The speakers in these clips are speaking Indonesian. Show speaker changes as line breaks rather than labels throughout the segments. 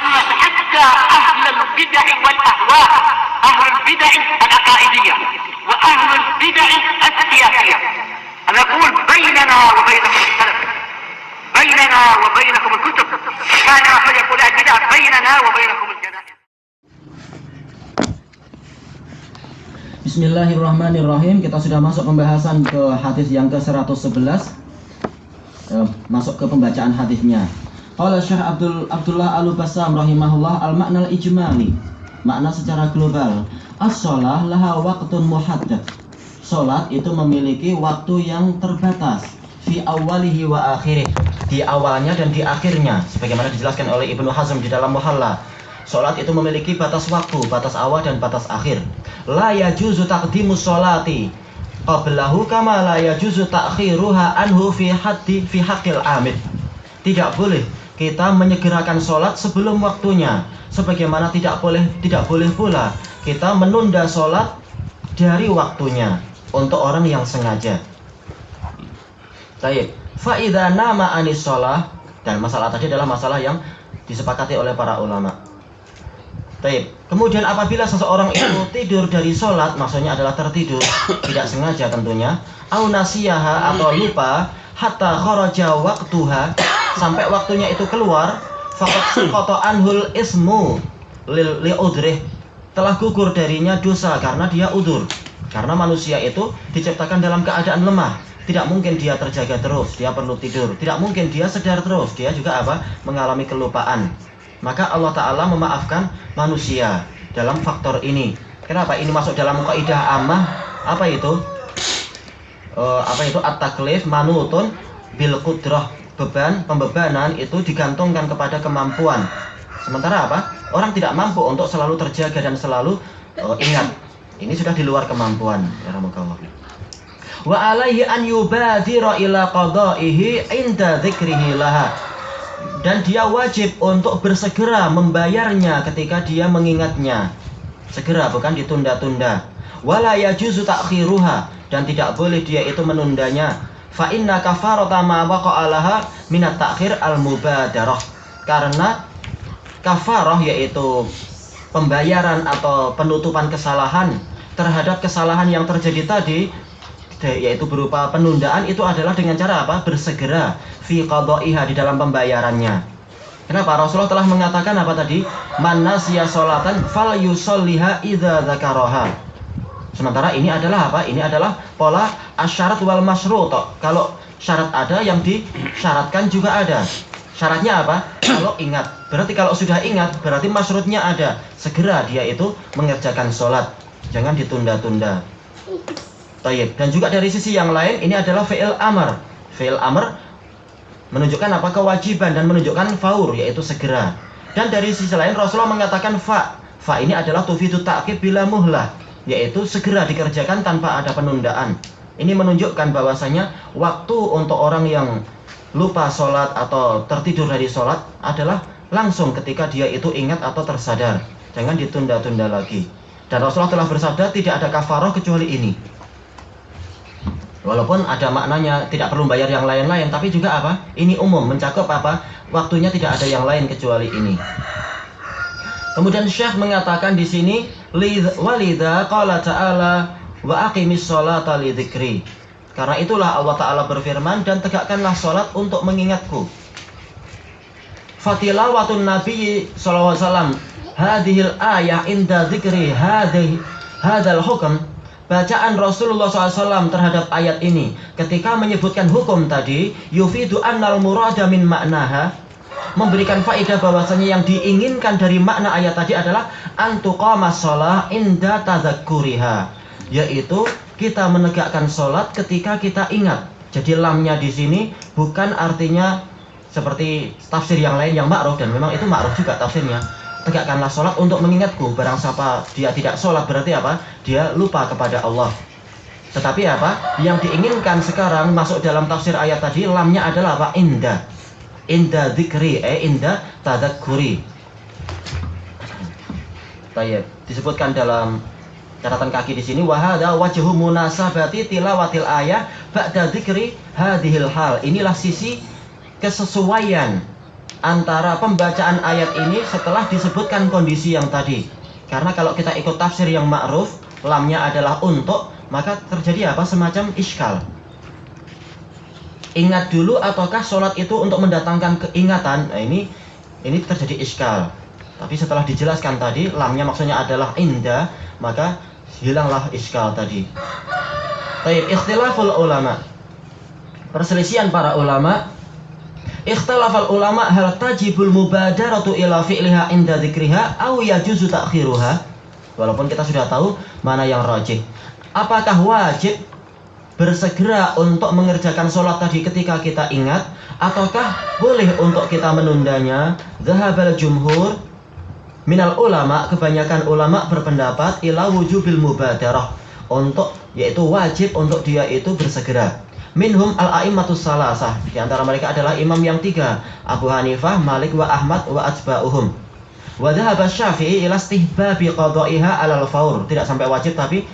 أشمل حتى أهل البدع والأهواء، أهل البدع العقائدية وأهل البدع السياسية. أنا أقول بيننا وبينكم السلف، بيننا وبينكم الكتب، كان أحد يقول البدع بيننا وبينكم الجنائز.
Bismillahirrahmanirrahim. Kita sudah masuk pembahasan ke hadis yang ke-111. Masuk ke pembacaan hadisnya. Qala Syekh Abdullah Al-Bassam rahimahullah, al-makna al-ijmali, makna secara global. As-shalah laha waqtun muhaddad. Salat itu memiliki waktu yang terbatas. Fi awwalihi wa akhirih, di awalnya dan di akhirnya, sebagaimana dijelaskan oleh Ibnu Hazm di dalam Muhalla. Salat itu memiliki batas waktu, batas awal dan batas akhir. La yajuzu taqdimus sholati qablahu kama la yajuzu ta'khiruha anhu fi haqqil amid. Tidak boleh kita menyegerakan sholat sebelum waktunya, sebagaimana tidak boleh pula kita menunda sholat dari waktunya untuk orang yang sengaja. Baik, fa idza nama anis shalah, dan masalah tadi adalah masalah yang disepakati oleh para ulama. Baik, kemudian apabila seseorang itu tidur dari sholat, maksudnya adalah tertidur, tidak sengaja tentunya, au nasiyaha atau lupa, hatta kharaja waqtuha, sampai waktunya itu keluar, faqad saqata anhul ismu li udhrih, telah gugur darinya dosa karena dia udzur. Karena manusia itu diciptakan dalam keadaan lemah, tidak mungkin dia terjaga terus, dia perlu tidur, tidak mungkin dia sedar terus, dia juga mengalami kelupaan. Maka Allah Ta'ala memaafkan manusia dalam faktor ini. Kenapa? Ini masuk dalam kaidah ammah. Apa itu? At-taklif manutun bil qudrah. Pembebanan itu digantungkan kepada kemampuan. Sementara orang tidak mampu untuk selalu terjaga dan selalu ingat. Ini sudah di luar kemampuan. Wa alaihi an yubadira ila qada'ihi inda dzikrihi laha. Dan dia wajib untuk bersegera membayarnya ketika dia mengingatnya. Segera, bukan ditunda-tunda. Wala yajuzu ta'khiruha, dan tidak boleh dia itu menundanya. Fa inna kafarata ma waqa'a laha minat ta'khir al-mubadarah. Karena kafarah yaitu pembayaran atau penutupan kesalahan terhadap kesalahan yang terjadi tadi, yaitu berupa penundaan, itu adalah dengan cara bersegera fi qada'iha, di dalam pembayarannya. Kenapa? Rasulullah telah mengatakan tadi? Man nasiya sholatan fal yusolliha idza dzakaraha. Sementara ini adalah Ini adalah pola asyarat wal masyrut. Kalau syarat ada, yang disyaratkan juga ada. Syaratnya kalau ingat. Berarti kalau sudah ingat, berarti masyrutnya ada. Segera dia itu mengerjakan sholat, jangan ditunda-tunda. Dan juga dari sisi yang lain, ini adalah fi'il amr. Fi'il amr menunjukkan kewajiban dan menunjukkan faur, yaitu segera. Dan dari sisi lain Rasulullah mengatakan fa ini adalah tufidu ta'qib bila muhlah, yaitu segera dikerjakan tanpa ada penundaan. Ini menunjukkan bahwasanya waktu untuk orang yang lupa sholat atau tertidur dari sholat adalah langsung ketika dia itu ingat atau tersadar. Jangan ditunda-tunda lagi. Dan Rasulullah telah bersabda, tidak ada kafarah kecuali ini. Walaupun ada maknanya tidak perlu bayar yang lain-lain, tapi juga ini umum, mencakup waktunya tidak ada yang lain kecuali ini. Kemudian Syekh mengatakan di sini, walidza qala ta'ala wa aqimis sholata li dzikri. Karena itulah Allah Ta'ala berfirman, dan tegakkanlah sholat untuk mengingatku. Fatilawatun Nabi sallallahu alaihi wasallam hadhil ayah inda dzikri hadzal hukm. Bacaan Rasulullah SAW terhadap ayat ini ketika menyebutkan hukum tadi, yufidu annal murada min maknaha, memberikan faedah bahwasanya yang diinginkan dari makna ayat tadi adalah antuqamas shalah inda tadzakkuriha, yaitu kita menegakkan sholat ketika kita ingat. Jadi lamnya di sini bukan artinya seperti tafsir yang lain yang ma'ruf, dan memang itu ma'ruf juga tafsirnya. Tegakkanlah sholat untuk mengingatku. Barang siapa dia tidak sholat, berarti dia lupa kepada Allah. Tetapi yang diinginkan sekarang masuk dalam tafsir ayat tadi, lamnya adalah inda dzikri, inda tadzakkuri. Disebutkan dalam catatan kaki di sini, wa hadza wajhu munasabati tilawatil ayah ba'da dzikri hadhil hal. Inilah sisi kesesuaian antara pembacaan ayat ini setelah disebutkan kondisi yang tadi. Karena kalau kita ikut tafsir yang ma'ruf, lamnya adalah untuk, maka terjadi apa? Semacam iskal. Ingat dulu ataukah sholat itu untuk mendatangkan keingatan? Nah, ini terjadi iskal. Tapi setelah dijelaskan tadi, lamnya maksudnya adalah inda, maka hilanglah iskal tadi. Baik, ikhtilaful ulama. Perselisihan para ulama. Ikhtilaful ulama hal tajibul mubadaratu ila fi'liha inda dzikriha aw yajuzu ta'khiruha. Walaupun kita sudah tahu mana yang rajih. Apakah wajib bersegera untuk mengerjakan sholat tadi ketika kita ingat, ataukah boleh untuk kita menundanya? Zahabal jumhur minal ulama, kebanyakan ulama berpendapat ila wujubil mubadarah, untuk yaitu wajib untuk dia itu bersegera. Minhum al-a'immatus salasah, di antara mereka adalah imam yang tiga, Abu Hanifah, Malik wa Ahmad wa atba'uhum. Wa dhahaba Syafi'i ila istihbabi qada'iha 'alal faur, tidak sampai wajib tapi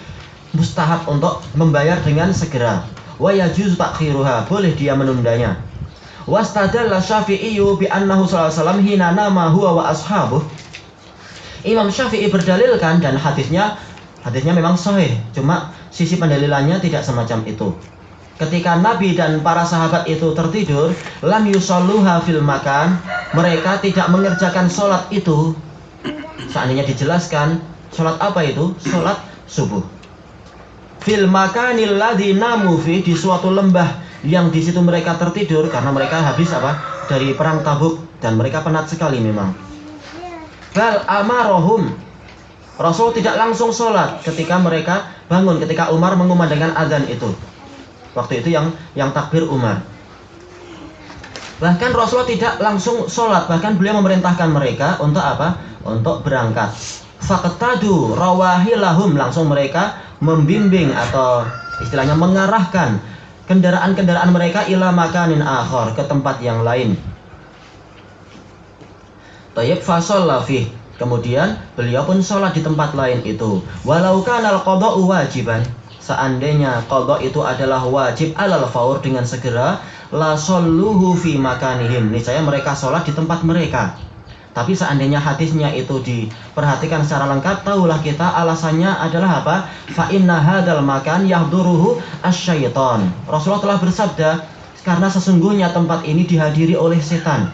mustahab untuk membayar dengan segera. Wa yajuzu ta'khiruha, boleh dia menundanya. Wastadalla Syafi'iyyu bi annahu sallallahu alaihi wasallam hina nama huwa wa ashabuh. Imam Syafi'i berdalilkan, dan hadisnya memang sahih, cuma sisi pendalilannya tidak semacam itu. Ketika Nabi dan para sahabat itu tertidur, lam yusalluha fil makan, mereka tidak mengerjakan sholat itu. Seandainya dijelaskan, sholat apa itu? Sholat subuh. Fil makanil ladzi namu fi, di suatu lembah yang di situ mereka tertidur karena mereka habis apa? Dari perang Tabuk dan mereka penat sekali memang. Bal amarohum, Rasul tidak langsung sholat ketika mereka bangun, ketika Umar mengumandangkan azan itu. Waktu itu yang takbir Umar. Bahkan Rasulullah tidak langsung sholat, bahkan beliau memerintahkan mereka untuk apa? Untuk berangkat. Faqtadu rawahilahum, langsung mereka membimbing atau istilahnya mengarahkan kendaraan-kendaraan mereka ila makanin akhar, ke tempat yang lain. Tayyib fasalla fih, kemudian beliau pun sholat di tempat lain itu. Walau kanal qada'u wajiban, seandainya qada itu adalah wajib alal faur, dengan segera, la sholluhu fi makanihim, niscaya mereka sholat di tempat mereka. Tapi seandainya hadisnya itu diperhatikan secara lengkap, tahulah kita alasannya adalah apa? Fa inna hadzal makan yahduruhu asyaiton. Rasulullah telah bersabda, karena sesungguhnya tempat ini dihadiri oleh setan.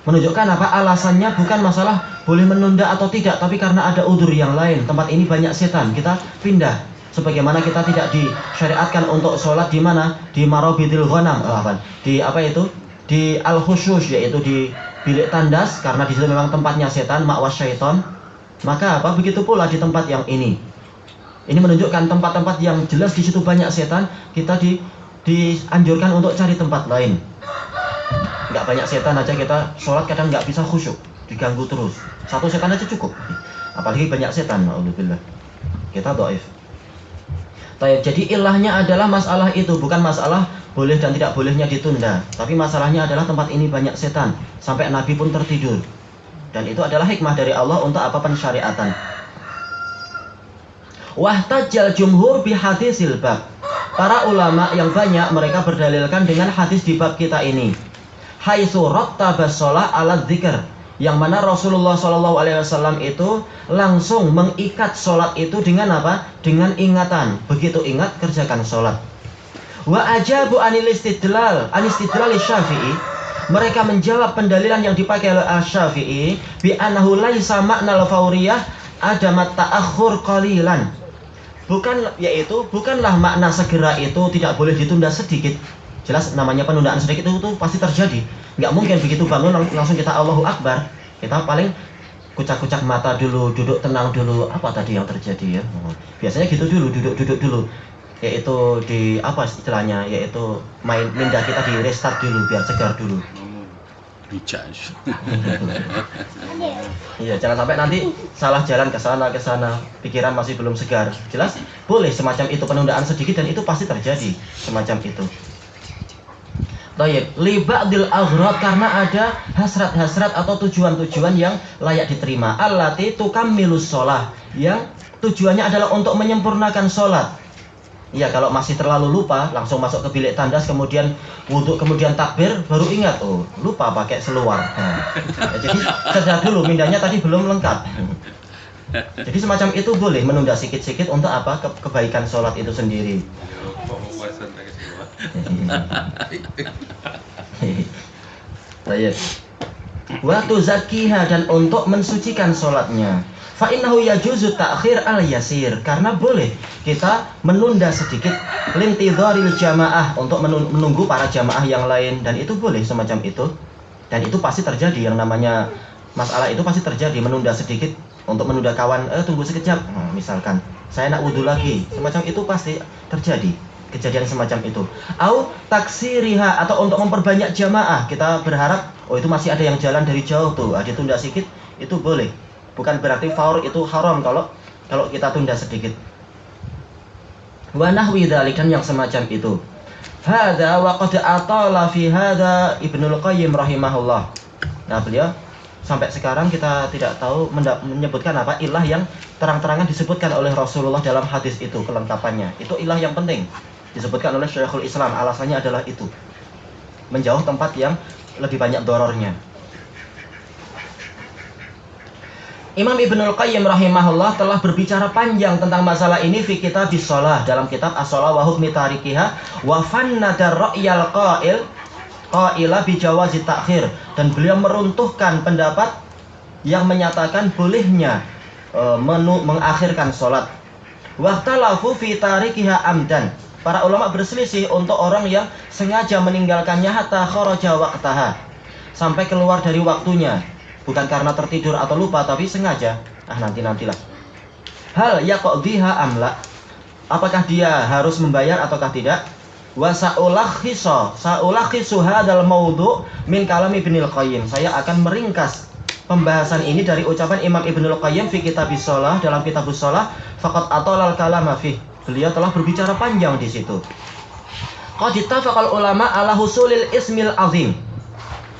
Menunjukkan apa? Alasannya bukan masalah boleh menunda atau tidak, tapi karena ada udzur yang lain. Tempat ini banyak setan, kita pindah. Sebagaimana kita tidak disyariatkan untuk sholat di mana? Di marabidil ghanam, di apa itu? Di al-khusyush, yaitu di bilik tandas, karena di situ memang tempatnya setan, ma'was syaiton. Maka apa? Begitu pula di tempat yang ini. Ini menunjukkan tempat-tempat yang jelas di situ banyak setan, kita dianjurkan untuk cari tempat lain. Nggak banyak setan aja kita sholat kadang nggak bisa khusyuk, diganggu terus. Satu setan aja cukup, apalagi banyak setan. Alhamdulillah, kita dhaif. Jadi ilahnya adalah masalah itu, bukan masalah boleh dan tidak bolehnya ditunda, tapi masalahnya adalah tempat ini banyak setan, sampai Nabi pun tertidur. Dan itu adalah hikmah dari Allah untuk apa? Pensyariatan. Wahtajal jumhur bihadisil bab. Para ulama yang banyak mereka berdalilkan dengan hadis di bab kita ini. Haitsu rattaba shalah ala dzikr, yang mana Rasulullah SAW itu langsung mengikat sholat itu dengan apa? Dengan ingatan. Begitu ingat, kerjakan sholat. Wa ajabu anil istidlal Syafi'i, mereka menjawab pendalilan yang dipakai oleh Al-Syafi'i bi annahu laisa ma'nal fauriyah adamat ta'akhur qalilan. Bukanlah makna segera itu tidak boleh ditunda sedikit. Jelas namanya penundaan sedikit itu pasti terjadi. Nggak mungkin begitu bangun langsung kita Allahu Akbar. Kita paling kucak-kucak mata dulu, duduk tenang dulu. Apa tadi yang terjadi ya? Biasanya gitu dulu, duduk dulu. Yaitu di apa istilahnya? Yaitu minda kita di restart dulu biar segar dulu.
Recharge.
Iya, jangan sampai nanti salah jalan ke sana, pikiran masih belum segar. Jelas boleh semacam itu, penundaan sedikit, dan itu pasti terjadi semacam itu. Baik, li ba'dil aghrad, karena ada hasrat-hasrat atau tujuan-tujuan yang layak diterima. Allati tukammilus shalah, yang tujuannya adalah untuk menyempurnakan sholat. Iya, kalau masih terlalu lupa, langsung masuk ke bilik tandas, kemudian wudhu, kemudian takbir, baru ingat, oh lupa pakai seluar. Nah, jadi kerja dulu, mindanya tadi belum lengkap. Jadi semacam itu boleh menunda sikit-sikit untuk apa? Kebaikan sholat itu sendiri. Baik. Waktu zakiha, dan untuk mensucikan sholatnya. Fa innahu yajuzu ta'khir al-yasir, karena boleh kita menunda sedikit lintidharil jamaah, untuk menunggu para jamaah yang lain, dan itu boleh semacam itu. Dan itu pasti terjadi, yang namanya masalah itu pasti terjadi, menunda sedikit untuk menunda kawan, tunggu sekejap, misalkan saya nak wudhu lagi, semacam itu pasti terjadi kejadian semacam itu. Au taksiriha, atau untuk memperbanyak jamaah, kita berharap oh itu masih ada yang jalan dari jauh tuh, ditunda sedikit, itu boleh. Bukan berarti faur itu haram kalau kita tunda sedikit. Wa nahwi dzalik, yang semacam itu. Hadza wa qad atala fi hadza Ibnul Qayyim rahimahullah. Nah, beliau sampai sekarang kita tidak tahu menyebutkan apa ilah yang terang-terangan disebutkan oleh Rasulullah dalam hadis itu, kelengkapannya. Itu ilah yang penting disebutkan oleh Syekhul Islam. Alasannya adalah itu, menjauh tempat yang lebih banyak dorornya. Imam Ibnul Qayyim rahimahullah telah berbicara panjang tentang masalah ini fi kitabis shalah, dalam kitab As-Shalah wa hukmi tarikiha, wa fannada ra'yal qaila bi jawazi ta'khir, dan beliau meruntuhkan pendapat yang menyatakan bolehnya mengakhirkan sholat. Wahtalafu fi tarikiha amdan, para ulama berselisih untuk orang yang sengaja meninggalkannya hatta kharaja waqtaha, sampai keluar dari waktunya. Bukan karena tertidur atau lupa, tapi sengaja. Nantilah. Hal yaqdiha amla, apakah dia harus membayar ataukah tidak? Wa sa'ulakhisu hadzal maudhu' min kalam Ibnul Qayyim. Saya akan meringkas pembahasan ini dari ucapan Imam Ibnul Qayyim fi kitabis shalah, dalam kitabus shalah, faqad atalal kalama fi. Beliau telah berbicara panjang di situ. Qad ittafaqal ulama ala husulil ismil azim.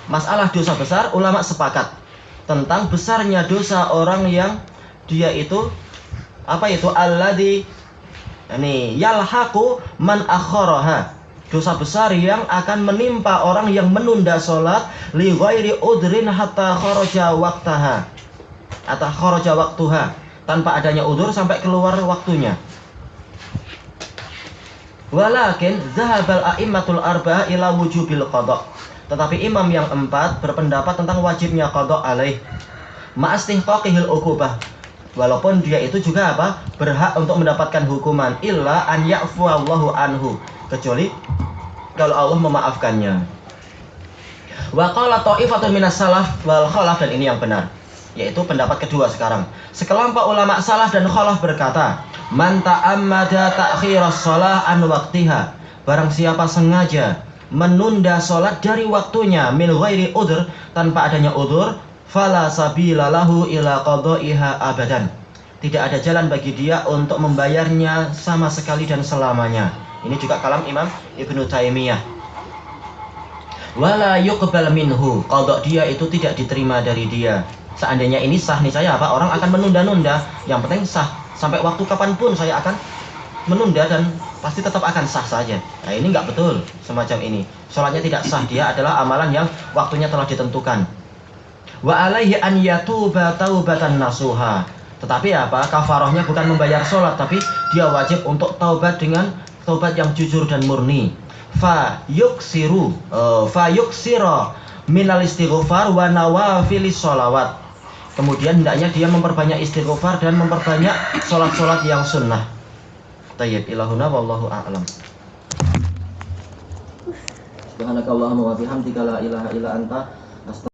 Masalah dosa besar, ulama sepakat tentang besarnya dosa orang yang dia itu alladzi yalhaqu man akharaha, dosa besar yang akan menimpa orang yang menunda sholat li ghairi udrin hatta kharaja waqtaha, atau kharaja waqtuha, tanpa adanya udzur sampai keluar waktunya. Walakin zahabal a'immatul arba'ah ila wujubil qada', tetapi imam yang 4 berpendapat tentang wajibnya qada alaih ma'astihqaqihil uqubah, walaupun dia itu juga berhak untuk mendapatkan hukuman, illa an ya'fu Allahu anhu, kecuali kalau Allah memaafkannya. Wa qala ta'ifatun minas salaf wal khalaf, dan ini yang benar, yaitu pendapat kedua sekarang. Sekelompok ulama salaf dan khalaf berkata, man ta'ammada ta'khiras shalah an waqtiha, barang siapa sengaja menunda sholat dari waktunya min ghairi udhr, tanpa adanya udhur, fala sabila lahu ila qada'iha abadan, tidak ada jalan bagi dia untuk membayarnya sama sekali dan selamanya. Ini juga kalam Imam Ibnu Taimiyah. Wala yuqbal minhu, qada' dia itu tidak diterima dari dia. Seandainya ini sah nih saya orang akan menunda-nunda, yang penting sah, sampai waktu kapanpun saya akan menunda dan pasti tetap akan sah saja. Nah, ini nggak betul semacam ini. Sholatnya tidak sah, dia adalah amalan yang waktunya telah ditentukan. Wa alaihi an yatuba taubatan nasuha, tetapi kafarahnya bukan membayar sholat, tapi dia wajib untuk taubat dengan taubat yang jujur dan murni. Fa yuksira minal istighfar wa nawafilis sholawat, kemudian hendaknya dia memperbanyak istighfar dan memperbanyak sholat-sholat yang sunnah. Tayyib, ilahuna wallahu a'lam. Subhanakallahumma wa bihamdika la ilaha illa anta